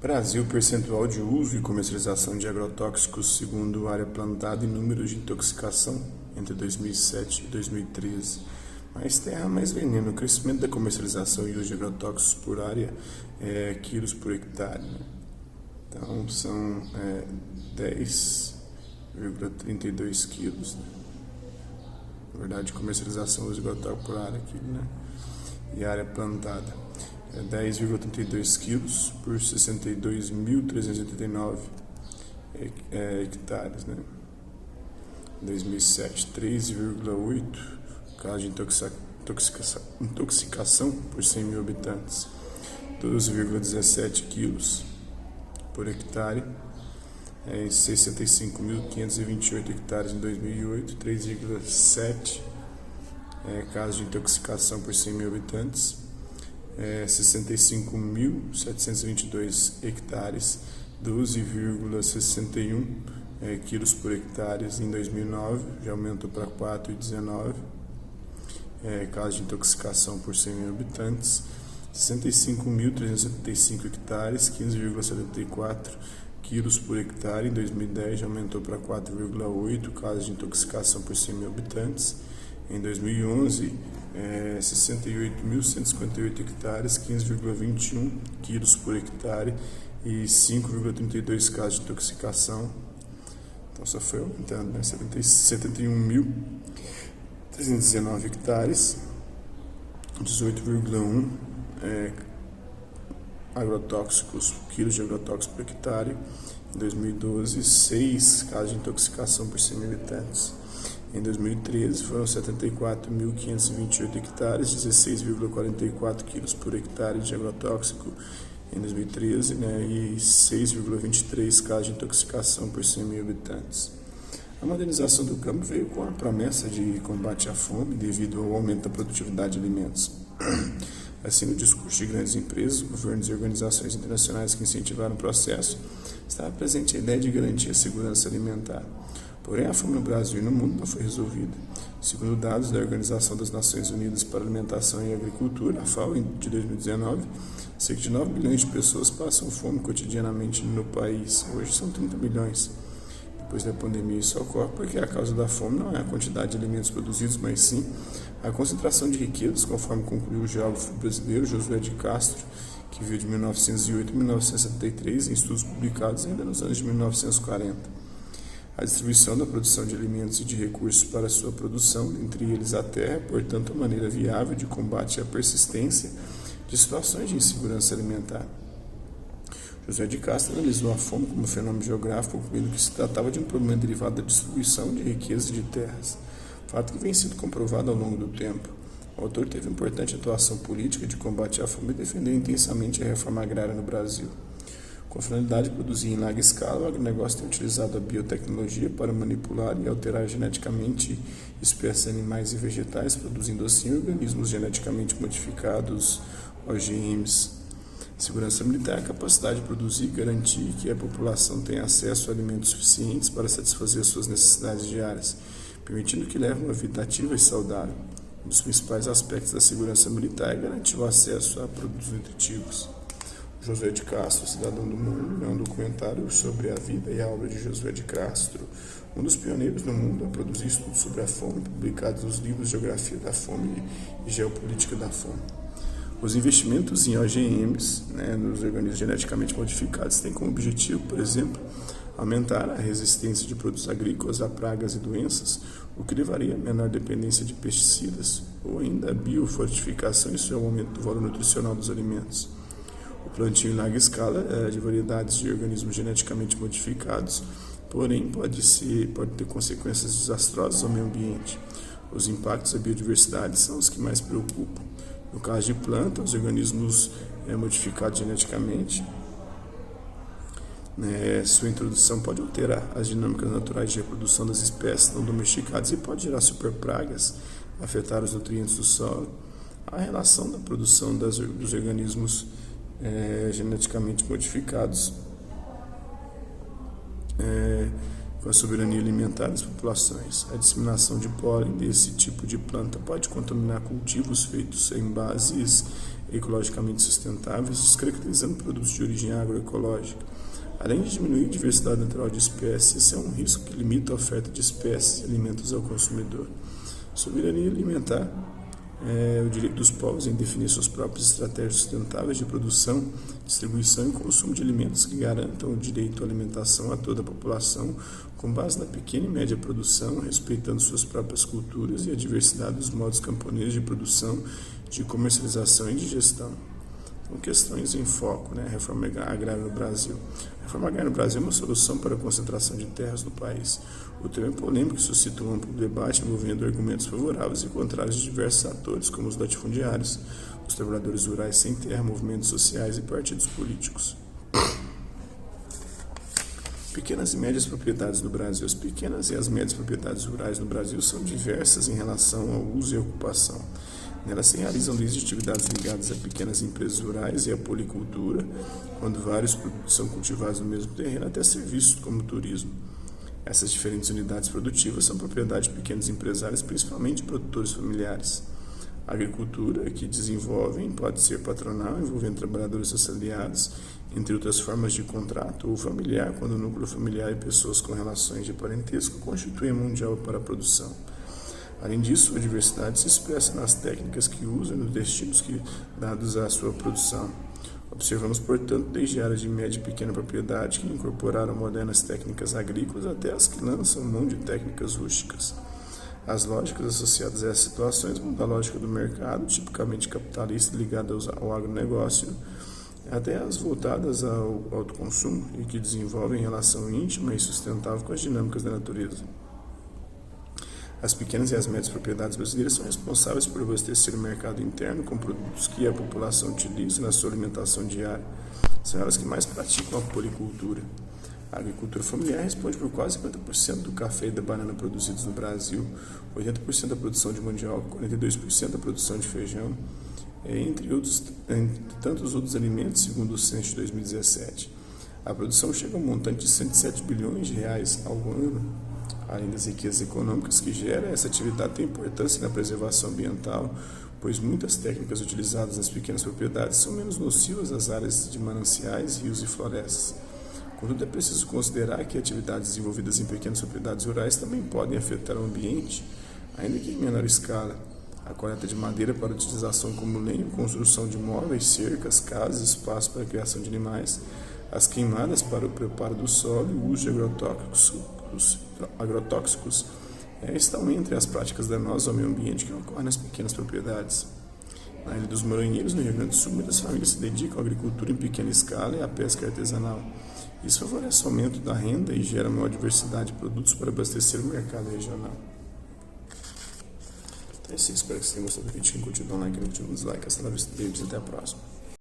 Brasil, percentual de uso e comercialização de agrotóxicos segundo área plantada e números de intoxicação entre 2007 e 2013. Mais terra, mais veneno. O crescimento da comercialização e uso de agrotóxicos por área é quilos por hectare. Então, são 10,32 quilos. Na verdade, comercialização e uso de agrotóxico por área aqui, e área plantada. 10,32 quilos por 62.389 hectares. 2007, 3,8 casos de intoxicação por 100 mil habitantes, 12,17 quilos por hectare, 65.528 hectares em 2008, 3,7 casos de intoxicação por 100 mil habitantes, 65.722 hectares, 12,61 quilos por hectare em 2009, já aumentou para 4,19 casos de intoxicação por 100 mil habitantes, 65.375 hectares, 15,74 quilos por hectare, em 2010 já aumentou para 4,8 casos de intoxicação por 100 mil habitantes, em 2011 68.158 hectares, 15,21 quilos por hectare e 5,32 casos de intoxicação. Então só foi aumentando, 71.319 hectares, 18,1 agrotóxicos, quilos de agrotóxicos por hectare. Em 2012, 6 casos de intoxicação por 100 mil habitantes. Em 2013, foram 74.528 hectares, 16,44 quilos por hectare de agrotóxico em 2013, e 6,23 casos de intoxicação por 100 mil habitantes. A modernização do campo veio com a promessa de combate à fome devido ao aumento da produtividade de alimentos. Assim, no discurso de grandes empresas, governos e organizações internacionais que incentivaram o processo, estava presente a ideia de garantir a segurança alimentar. Porém, a fome no Brasil e no mundo não foi resolvida. Segundo dados da Organização das Nações Unidas para a Alimentação e Agricultura, a FAO, de 2019, cerca de 9 milhões de pessoas passam fome cotidianamente no país. Hoje são 30 milhões. Depois da pandemia, isso ocorre porque a causa da fome não é a quantidade de alimentos produzidos, mas sim a concentração de riquezas, conforme concluiu o geógrafo brasileiro Josué de Castro, que viveu de 1908 a 1973 em estudos publicados ainda nos anos de 1940. A distribuição da produção de alimentos e de recursos para sua produção, entre eles a terra, é, portanto, a maneira viável de combate à persistência de situações de insegurança alimentar. José de Castro analisou a fome como fenômeno geográfico, concluindo que se tratava de um problema derivado da distribuição de riquezas de terras, fato que vem sendo comprovado ao longo do tempo. O autor teve importante atuação política de combate à fome e defendeu intensamente a reforma agrária no Brasil. Com a finalidade de produzir em larga escala, o agronegócio tem utilizado a biotecnologia para manipular e alterar geneticamente espécies animais e vegetais, produzindo assim organismos geneticamente modificados, OGMs. Segurança alimentar é a capacidade de produzir e garantir que a população tenha acesso a alimentos suficientes para satisfazer suas necessidades diárias, permitindo que leve uma vida ativa e saudável. Um dos principais aspectos da segurança militar é garantir o acesso a produtos nutritivos. Josué de Castro, Cidadão do Mundo, é um documentário sobre a vida e a obra de Josué de Castro, um dos pioneiros no mundo a produzir estudos sobre a fome, publicados nos livros Geografia da Fome e Geopolítica da Fome. Os investimentos em OGMs, nos organismos geneticamente modificados, têm como objetivo, por exemplo, aumentar a resistência de produtos agrícolas a pragas e doenças, o que levaria a menor dependência de pesticidas, ou ainda a biofortificação, isso é o aumento do valor nutricional dos alimentos. O plantio em larga escala de variedades de organismos geneticamente modificados, porém pode ter consequências desastrosas ao meio ambiente. Os impactos à biodiversidade são os que mais preocupam. No caso de plantas, os organismos modificados geneticamente, sua introdução pode alterar as dinâmicas naturais de reprodução das espécies não domesticadas e pode gerar superpragas, afetar os nutrientes do solo. A relação da produção dos organismos geneticamente modificados com a soberania alimentar das populações. A disseminação de pólen desse tipo de planta pode contaminar cultivos feitos em bases ecologicamente sustentáveis, descaracterizando produtos de origem agroecológica. Além de diminuir a diversidade natural de espécies, esse é um risco que limita a oferta de espécies e alimentos ao consumidor. Soberania alimentar é o direito dos povos em definir suas próprias estratégias sustentáveis de produção, distribuição e consumo de alimentos que garantam o direito à alimentação a toda a população, com base na pequena e média produção, respeitando suas próprias culturas e a diversidade dos modos camponeses de produção, de comercialização e de gestão. Então, questões em foco, Reforma agrária no Brasil. A reforma agrária no Brasil é uma solução para a concentração de terras no país. O tema é polêmico e suscita um amplo debate envolvendo argumentos favoráveis e contrários de diversos atores, como os latifundiários, os trabalhadores rurais sem terra, movimentos sociais e partidos políticos. Pequenas e médias propriedades no Brasil. As pequenas e as médias propriedades rurais no Brasil são diversas em relação ao uso e ocupação. Nelas se realizam desde atividades ligadas a pequenas empresas rurais e à policultura, quando vários produtos são cultivados no mesmo terreno, até serviços como turismo. Essas diferentes unidades produtivas são propriedade de pequenos empresários, principalmente produtores familiares. A agricultura que desenvolvem pode ser patronal, envolvendo trabalhadores assalariados, entre outras formas de contrato, ou familiar, quando o núcleo familiar e pessoas com relações de parentesco constituem a mão de obra para a produção. Além disso, a diversidade se expressa nas técnicas que usam e nos destinos dados à sua produção. Observamos, portanto, desde áreas de média e pequena propriedade que incorporaram modernas técnicas agrícolas até as que lançam mão de técnicas rústicas. As lógicas associadas a essas situações vão da lógica do mercado, tipicamente capitalista ligada ao agronegócio, até as voltadas ao autoconsumo e que desenvolvem relação íntima e sustentável com as dinâmicas da natureza. As pequenas e as médias propriedades brasileiras são responsáveis por abastecer o mercado interno com produtos que a população utiliza na sua alimentação diária. São elas que mais praticam a policultura. A agricultura familiar responde por quase 50% do café e da banana produzidos no Brasil, 80% da produção de mandioca, 42% da produção de feijão, entre tantos outros alimentos, segundo o censo de 2017. A produção chega a um montante de 107 bilhões de reais ao ano. Além das riquezas econômicas que gera, essa atividade tem importância na preservação ambiental, pois muitas técnicas utilizadas nas pequenas propriedades são menos nocivas às áreas de mananciais, rios e florestas. Contudo, é preciso considerar que atividades desenvolvidas em pequenas propriedades rurais também podem afetar o ambiente, ainda que em menor escala. A coleta de madeira para utilização como lenho, construção de móveis, cercas, casas, espaços para a criação de animais, as queimadas para o preparo do solo e o uso de agrotóxicos estão entre as práticas danosas ao meio ambiente que ocorrem nas pequenas propriedades. Na Ilha dos Maranheiros, no Rio Grande do Sul, muitas famílias se dedicam à agricultura em pequena escala e à pesca artesanal. Isso favorece o aumento da renda e gera maior diversidade de produtos para abastecer o mercado regional. Então é isso, espero que vocês tenham gostado do vídeo. Quem curtiu, dá um like, não curtiu, um dislike. Hasta la vista, babies, até a próxima.